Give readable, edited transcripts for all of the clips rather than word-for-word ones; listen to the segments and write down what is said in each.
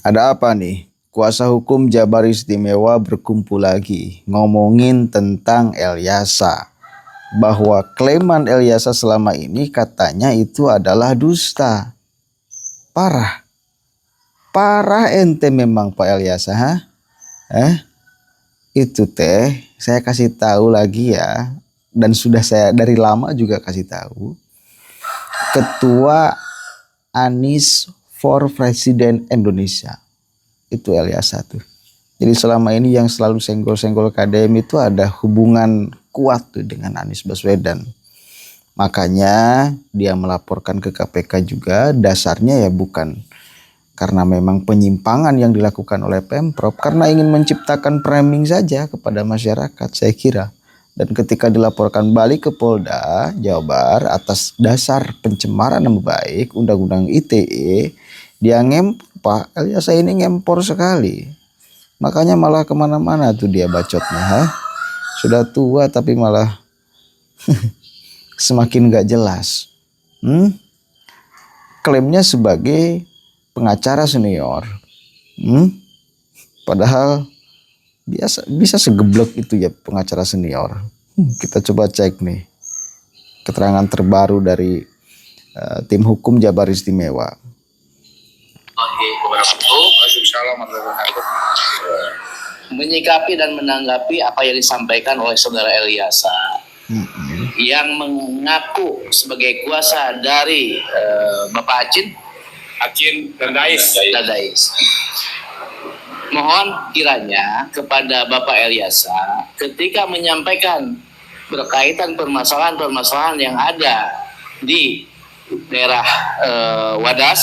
Ada apa nih? Kuasa hukum Jabar Istimewa berkumpul lagi ngomongin tentang Elyasa. Bahwa klaiman Elyasa selama ini katanya itu adalah dusta. Parah. Parah ente memang Pak Elyasa, ha? Itu teh saya kasih tahu lagi ya. Dan sudah saya dari lama juga kasih tahu. Ketua Anies for Presiden Indonesia. Itu Elyasa tuh. Jadi selama ini yang selalu senggol-senggol KDM itu ada hubungan kuat tuh dengan Anies Baswedan. Makanya dia melaporkan ke KPK juga, dasarnya ya bukan karena memang penyimpangan yang dilakukan oleh Pemprov, karena ingin menciptakan framing saja kepada masyarakat saya kira. Dan ketika dilaporkan balik ke Polda Jabar atas dasar pencemaran nama baik Undang-Undang ITE, dia Pak Elyasa ini ngempor sekali. Makanya malah kemana-mana tuh dia bacotnya. Sudah tua tapi malah semakin gak jelas. Klaimnya sebagai pengacara senior. Padahal bisa segeblek itu ya pengacara senior. Kita coba cek nih keterangan terbaru dari tim hukum Jabar Istimewa. Menyikapi dan menanggapi apa yang disampaikan oleh saudara Elyasa yang mengaku sebagai kuasa dari Bapak Acin dan Dais. Mohon kiranya kepada Bapak Elyasa ketika menyampaikan berkaitan permasalahan-permasalahan yang ada di daerah Wadas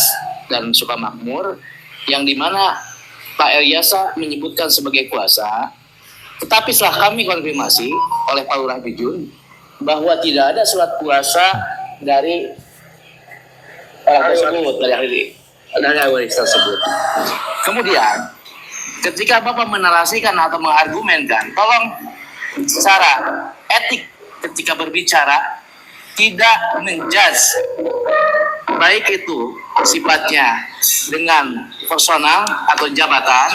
dan Sukamakmur yang dimana Pak Elyasa menyebutkan sebagai kuasa, tetapi setelah kami konfirmasi oleh Pak Lurah Bijun bahwa tidak ada surat kuasa dari orang tersebut, dari ahli tersebut. Kemudian ketika Bapak menarasikan atau mengargumenkan, tolong secara etik ketika berbicara tidak menjudge, baik itu sifatnya dengan personal atau jabatan,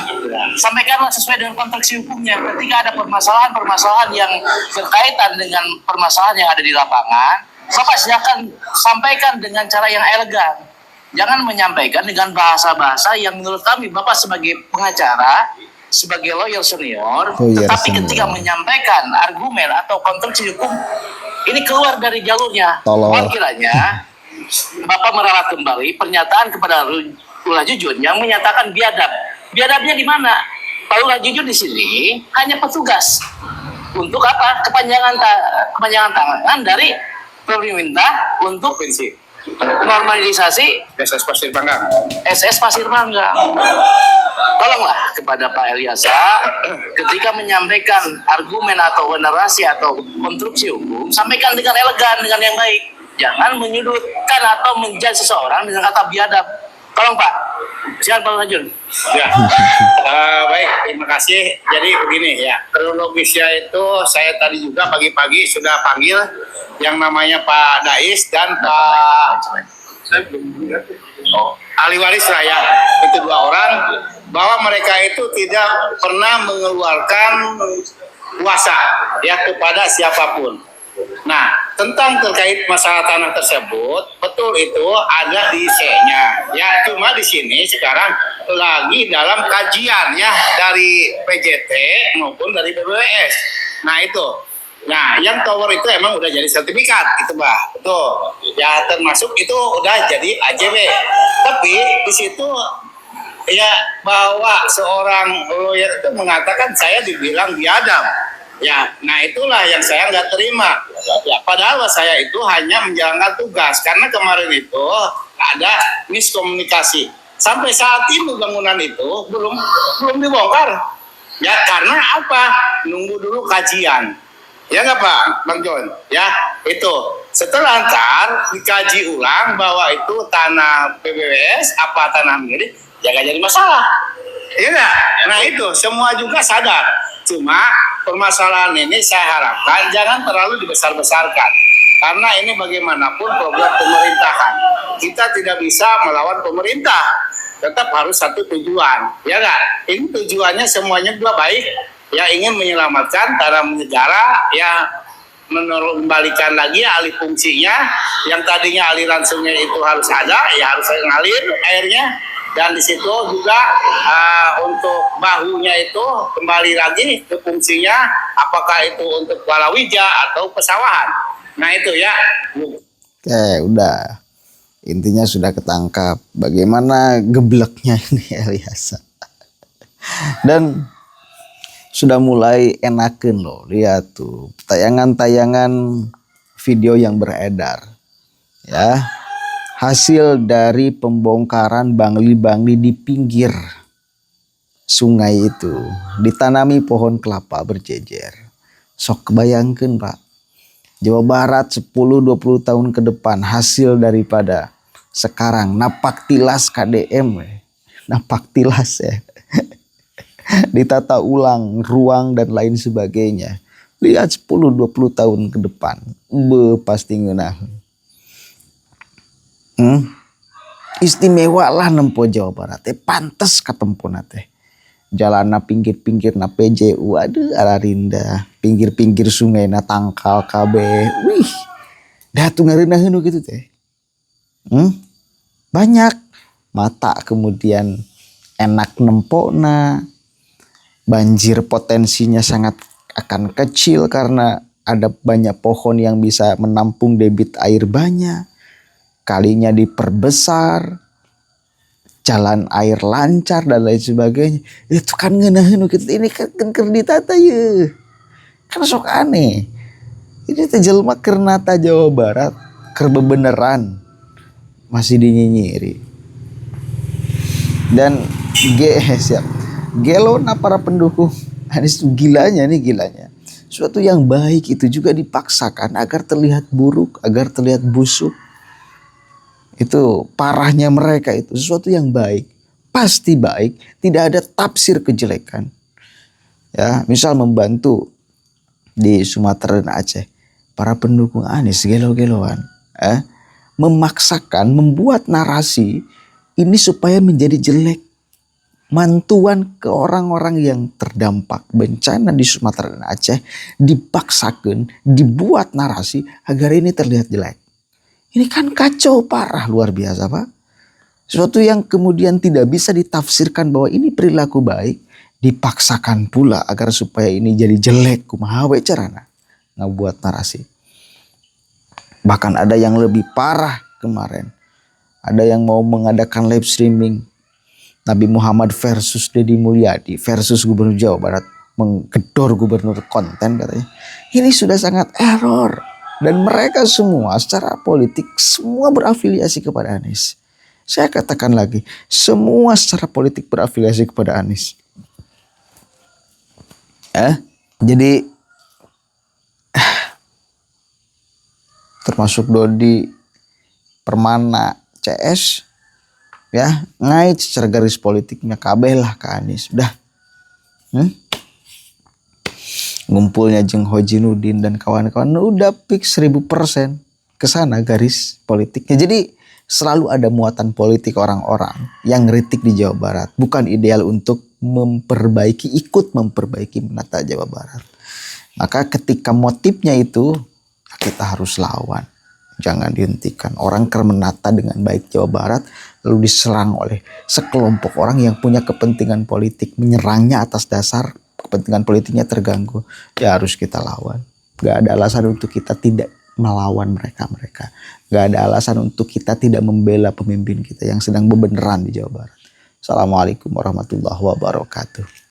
sampaikanlah sesuai dengan konteks hukumnya. Ketika ada permasalahan-permasalahan yang berkaitan dengan permasalahan yang ada di lapangan, Bapak silakan sampaikan dengan cara yang elegan. Jangan menyampaikan dengan bahasa-bahasa yang menurut kami Bapak sebagai pengacara, sebagai lawyer senior, tetapi ketika menyampaikan argumen atau konteks hukum ini keluar dari jalurnya. Mohon kiranya Bapak meralat kembali pernyataan kepada Lurah Jujun yang menyatakan biadab. Biadabnya di mana? Pak Lurah Jujun di sini hanya petugas untuk apa? Kepanjangan tangan dari pemerintah untuk normalisasi SS Pasir Mangga. Tolonglah kepada Pak Elyasa ketika menyampaikan argumen atau narasi atau konstruksi hukum, sampaikan dengan elegan, dengan yang baik. Jangan menyudutkan atau menjudge seseorang dengan kata biadab. Tolong Pak. Silakan Pak Rajun. Ya. Baik, terima kasih. Jadi begini ya, kronologisnya itu saya tadi juga pagi-pagi sudah panggil yang namanya Pak Dais dan Pak ahli waris raya, itu dua orang, bahwa mereka itu tidak pernah mengeluarkan kuasa ya kepada siapapun. Nah, tentang terkait masalah tanah tersebut, betul itu ada di IC-nya. Ya, cuma di sini sekarang lagi dalam kajian ya dari PJT maupun dari BBWS. Nah, itu. Nah, yang tower itu emang udah jadi sertifikat, itu Mbak. Betul. Ya, termasuk itu udah jadi AJB. Tapi di situ ya bahwa seorang lawyer itu mengatakan saya dibilang biadab. Ya, nah itulah yang saya nggak terima. Ya, padahal saya itu hanya menjalankan tugas karena kemarin itu ada miskomunikasi. Sampai saat ini bangunan itu belum dibongkar. Ya, karena apa? Nunggu dulu kajian. Ya nggak Pak, Bang John? Ya, itu. Setelah ntar dikaji ulang bahwa itu tanah PBWS apa tanah milik, ya nggak jadi masalah. Iya nggak? Nah itu semua juga sadar. Cuma permasalahan ini saya harapkan jangan terlalu dibesar-besarkan. Karena ini bagaimanapun program pemerintahan. Kita tidak bisa melawan pemerintah. tetap harus satu tujuan, ya nggak? Ini tujuannya semuanya dua baik, ya ingin menyelamatkan tanah negara, ya mengembalikan lagi alih fungsinya, yang tadinya aliran sungai itu harus ada, ya harus ngalir airnya, dan di situ juga untuk bahunya itu kembali lagi ke fungsinya, apakah itu untuk palawija atau pesawahan. Nah itu ya. Oke, udah. Intinya sudah ketangkap bagaimana gebleknya ini Elyasa. Dan sudah mulai enaken loh, lihat tuh tayangan-tayangan video yang beredar. Ya. Hasil dari pembongkaran bangli-bangli di pinggir sungai itu, ditanami pohon kelapa berjejer. Sok kebayangkan, Pak. Jawa Barat 10-20 tahun ke depan hasil daripada sekarang napak tilas KDM, napak tilas ya. Ditata ulang ruang dan lain sebagainya. Lihat 10-20 tahun ke depan, pasti ngeunah. Istimewa lah nempo Jawa Barat, pantes katempuna teh. Jalan pinggir-pinggir na PJU, aduh Ararinda, pinggir-pinggir sungai na tangkal KB, wih, datu ngarenaheun gitu teh. Banyak mata kemudian enak nempona, banjir potensinya sangat akan kecil karena ada banyak pohon yang bisa menampung debit air banyak, kalinya diperbesar, jalan air lancar dan lain sebagainya. Itu kan ngeunaheun gitu, ini kan keur ditata ye. Kan sok aneh. Ini teh jelema keur nata Jawa Barat keur bebeneran masih dinyinyiri. Dan siap. Gelona para pendukung Anies itu gilanya. Suatu yang baik itu juga dipaksakan agar terlihat buruk, agar terlihat busuk. Itu parahnya mereka itu. Sesuatu yang baik pasti baik, tidak ada tafsir kejelekan. Ya, misal membantu di Sumatera dan Aceh, para pendukung Anies gelo-geloan, memaksakan membuat narasi ini supaya menjadi jelek, mantuan ke orang-orang yang terdampak bencana di Sumatera dan Aceh, dipaksakan dibuat narasi agar ini terlihat jelek. Ini kan kacau parah, luar biasa Pak. Sesuatu yang kemudian tidak bisa ditafsirkan bahwa ini perilaku baik, dipaksakan pula agar supaya ini jadi jelek. Kumaha we carana ngabuat narasi. Bahkan ada yang lebih parah kemarin. Ada yang mau mengadakan live streaming Nabi Muhammad versus Deddy Mulyadi versus Gubernur Jawa Barat, menggedor gubernur konten katanya. Ini sudah sangat error. Dan mereka semua secara politik semua berafiliasi kepada Anies. Saya katakan lagi, semua secara politik berafiliasi kepada Anies. Jadi termasuk Dodi, Permana, CS, ya ngait secara garis politiknya kabeh lah ke Anies. Udah. Ngumpulnya Jeng Hoji Nudin dan kawan-kawan udah fix 1000% ke sana garis politiknya. Jadi selalu ada muatan politik orang-orang yang ngeritik di Jawa Barat. Bukan ideal untuk ikut memperbaiki menata Jawa Barat. Maka ketika motifnya itu, kita harus lawan. Jangan dihentikan. Orang keur menata dengan baik Jawa Barat, lalu diserang oleh sekelompok orang yang punya kepentingan politik. Menyerangnya atas dasar kepentingan politiknya terganggu, ya harus kita lawan. Gak ada alasan untuk kita tidak melawan mereka. Gak ada alasan untuk kita tidak membela pemimpin kita yang sedang bebeneran di Jawa Barat. Assalamualaikum warahmatullahi wabarakatuh.